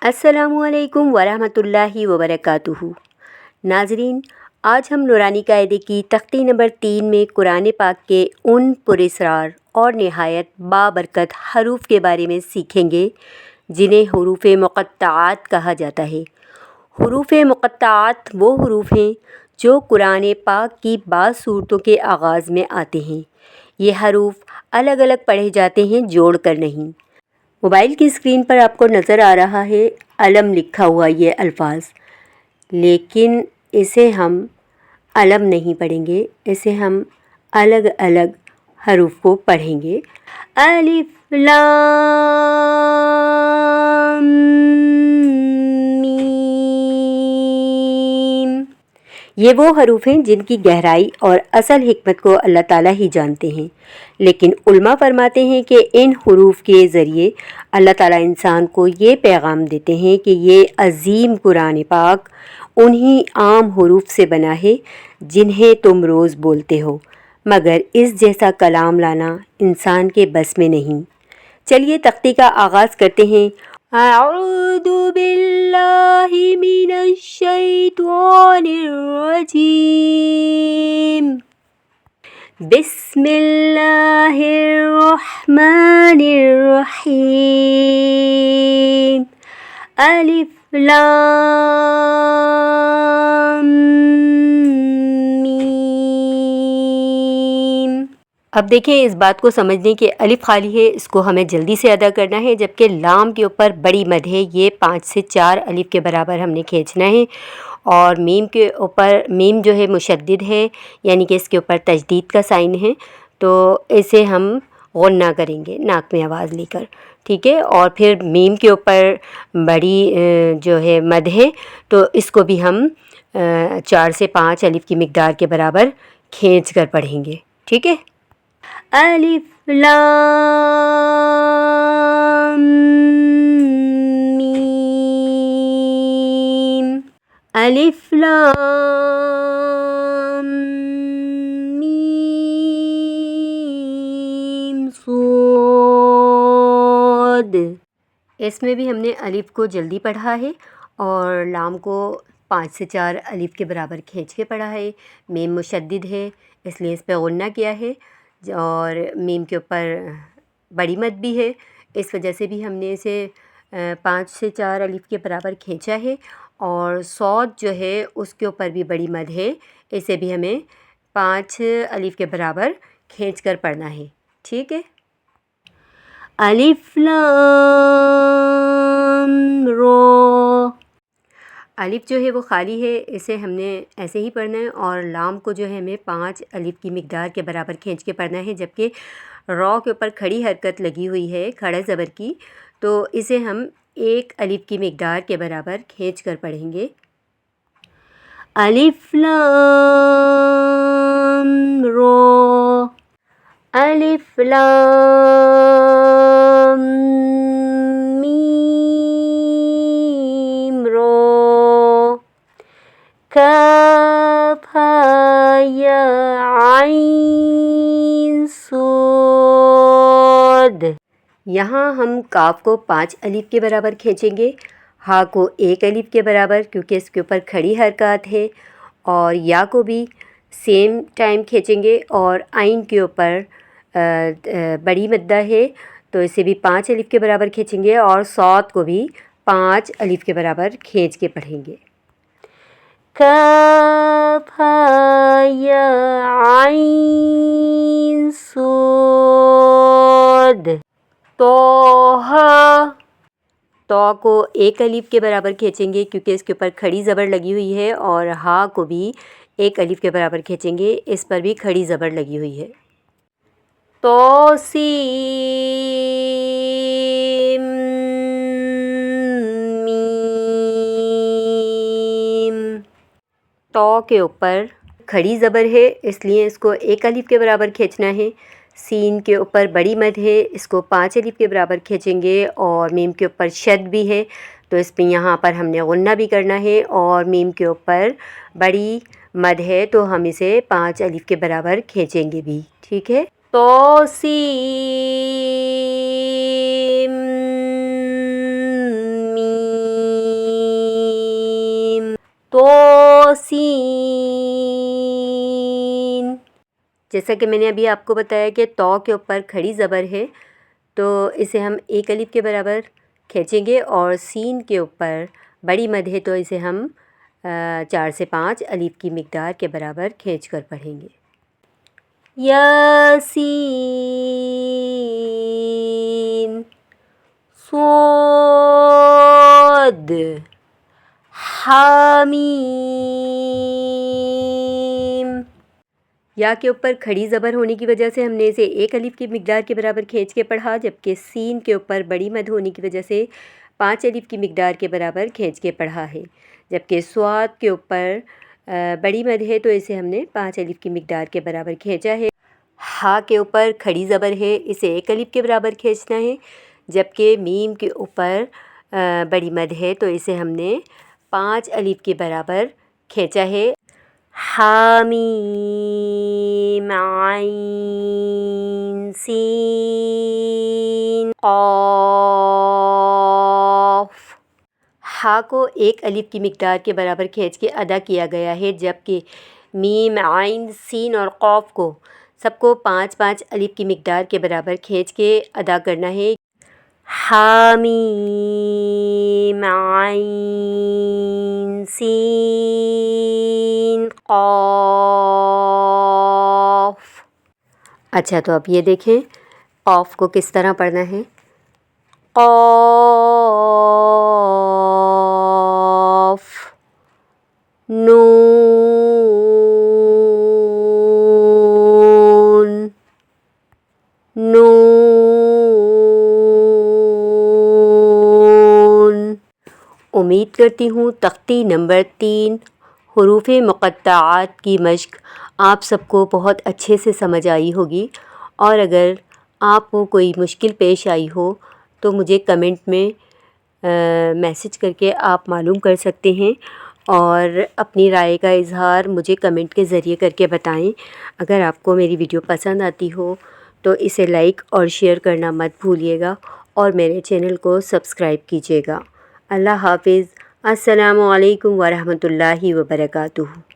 अस्सलामु अलैकुम वरहमतुल्लाहि वबरकातुहू। नाज़रीन, आज हम नूरानी कायदे की तख्ती नंबर 3 में कुरान पाक के उन पुरस्रार और नहायत बाबरकत हरूफ के बारे में सीखेंगे जिन्हें हुरूफ़ मुक़त्तआत कहा जाता है। हुरूफ़ मुक़त्तआत वो हरूफ हैं जो कुरान पाक की बाज़ सूरतों के आगाज़ में आते हैं। ये हरूफ अलग अलग पढ़े जाते हैं, जोड़ कर नहीं। मोबाइल की स्क्रीन पर आपको नज़र आ रहा है अलम लिखा हुआ ये अल्फाज, लेकिन इसे हम अलम नहीं पढ़ेंगे, इसे हम अलग अलग हरूफ को पढ़ेंगे। अलिफ लाम मीम। ये वो हरूफ हैं जिनकी गहराई और असल हिकमत को अल्लाह ताला ही जानते हैं, लेकिन उल्मा फरमाते हैं कि इन हरूफ के ज़रिए अल्लाह ताला इंसान को ये पैगाम देते हैं कि ये अज़ीम कुरान पाक उन्हीं आम हरूफ से बना है जिन्हें तुम रोज़ बोलते हो, मगर इस जैसा कलाम लाना इंसान के बस में नहीं। चलिए तख्ती का आगाज़ करते हैं। अऊज़ु बिल्लाहि मिनश शैतानिर रजीम। बिस्मिल्लाहिर रहमानिर रहीम। अलिफ लाम मीम। अब देखें, इस बात को समझने के अलिफ खाली है, इसको हमें जल्दी से अदा करना है, जबकि लाम के ऊपर बड़ी मद है, ये 5 से 4 अलिफ के बराबर हमने खींचना है। और मीम के ऊपर मीम जो है मुशद्दिद है, यानी कि इसके ऊपर तजदीद का साइन है, तो इसे हम गुन्ना करेंगे नाक में आवाज़ लेकर, ठीक है। और फिर मीम के ऊपर बड़ी जो है मद है, तो इसको भी हम 4 से 5 अलिफ की मिक़दार के बराबर खींच कर पढ़ेंगे, ठीक है। अलिफ लाम मीम। अलिफ लाम मीम सूद। इसमें भी हमने अलिफ को जल्दी पढ़ा है और लाम को 5 से 4 अलिफ के बराबर खींच के पढ़ा है। मीम मुशद्दिद है, इसलिए इस पर गुन्ना किया है, और मीम के ऊपर बड़ी मद भी है, इस वजह से भी हमने इसे 5 से 4 अलिफ के बराबर खींचा है। और सौद जो है उसके ऊपर भी बड़ी मद है, इसे भी हमें 5 अलिफ के बराबर खींच कर पढ़ना है, ठीक है। अलिफ लाम रो। अलिफ जो है वो खाली है, इसे हमने ऐसे ही पढ़ना है, और लाम को जो है हमें 5 अलिफ की मिक़दार के बराबर खींच के पढ़ना है, जबकि रॉ के ऊपर खड़ी हरकत लगी हुई है खड़ा ज़बर की, तो इसे हम 1 अलिफ की मिक़दार के बराबर खींच कर पढ़ेंगे। अलिफ लाम रो। अलिफ लाम मीम रो। काफ हा या आइन सूद। यहाँ हम काफ को 5 अलिफ के बराबर खींचेंगे, हा को 1 अलिफ के बराबर क्योंकि इसके ऊपर खड़ी हरकत है, और या को भी सेम टाइम खींचेंगे, और आइन के ऊपर बड़ी मद्दा है, तो इसे भी 5 अलिफ के बराबर खींचेंगे, और सौद को भी 5 अलिफ के बराबर खींच के पढ़ेंगे। काफ हा या आइन सूद। तोहा। तो को 1 अलिफ के बराबर खींचेंगे क्योंकि इसके ऊपर खड़ी ज़बर लगी हुई है, और हा को भी 1 अलिफ के बराबर खींचेंगे, इस पर भी खड़ी ज़बर लगी हुई है। तो सीम मीम। तो के ऊपर खड़ी ज़बर है, इसलिए इसको 1 अलिफ के बराबर खींचना है। सीन के ऊपर बड़ी मद है, इसको 5 अलिफ के बराबर खींचेंगे, और मीम के ऊपर शद भी है, तो इस पर यहाँ पर हमने गुन्ना भी करना है, और मीम के ऊपर बड़ी मद है, तो हम इसे 5 अलिफ के बराबर खींचेंगे भी, ठीक है। तो सीम मीम। سین. جیسا کہ میں نے ابھی آپ کو بتایا کہ تو کے اوپر کھڑی زبر ہے تو اسے ہم ایک الف کے برابر کھینچیں گے، اور سین کے اوپر بڑی مد ہے تو اسے ہم 4 سے 5 الف کی مقدار کے برابر کھینچ کر پڑھیں گے. یاسین صاد حامیم. یا کے اوپر کھڑی زبر ہونے کی وجہ سے ہم نے اسے ایک الف کی مقدار کے برابر کھینچ کے پڑھا، جبکہ سین کے اوپر بڑی مد ہونے کی وجہ سے 5 الف کی مقدار کے برابر کھینچ کے پڑھا ہے، جبکہ صاد کے اوپر بڑی مد ہے تو اسے ہم نے 5 الف کی مقدار کے برابر کھینچا ہے. ہا کے اوپر کھڑی زبر ہے، اسے ایک الف کے برابر کھینچنا ہے، جبکہ میم کے اوپر بڑی مد ہے تو اسے ہم نے 5 الف کے برابر کھینچا ہے. حامیم عین سین قاف. ہا کو ایک الف کی مقدار کے برابر کھینچ کے ادا کیا گیا ہے، جبکہ میم عین سین اور قاف کو سب کو 5 الف کی مقدار کے برابر کھینچ کے ادا کرنا ہے. حامیم عین سین قاف. اچھا، تو اب یہ دیکھیں قاف کو کس طرح پڑھنا ہے. قاف نون نون. امید کرتی ہوں تختی نمبر 3 حروف مقطعات کی مشق آپ سب کو بہت اچھے سے سمجھ آئی ہوگی، اور اگر آپ کو کوئی مشکل پیش آئی ہو تو مجھے کمنٹ میں میسج کر کے آپ معلوم کر سکتے ہیں، اور اپنی رائے کا اظہار مجھے کمنٹ کے ذریعے کر کے بتائیں. اگر آپ کو میری ویڈیو پسند آتی ہو تو اسے لائک اور شیئر کرنا مت بھولیے گا، اور میرے چینل کو سبسکرائب کیجیے گا. اللہ حافظ. السلام علیکم ورحمۃ اللہ وبرکاتہ.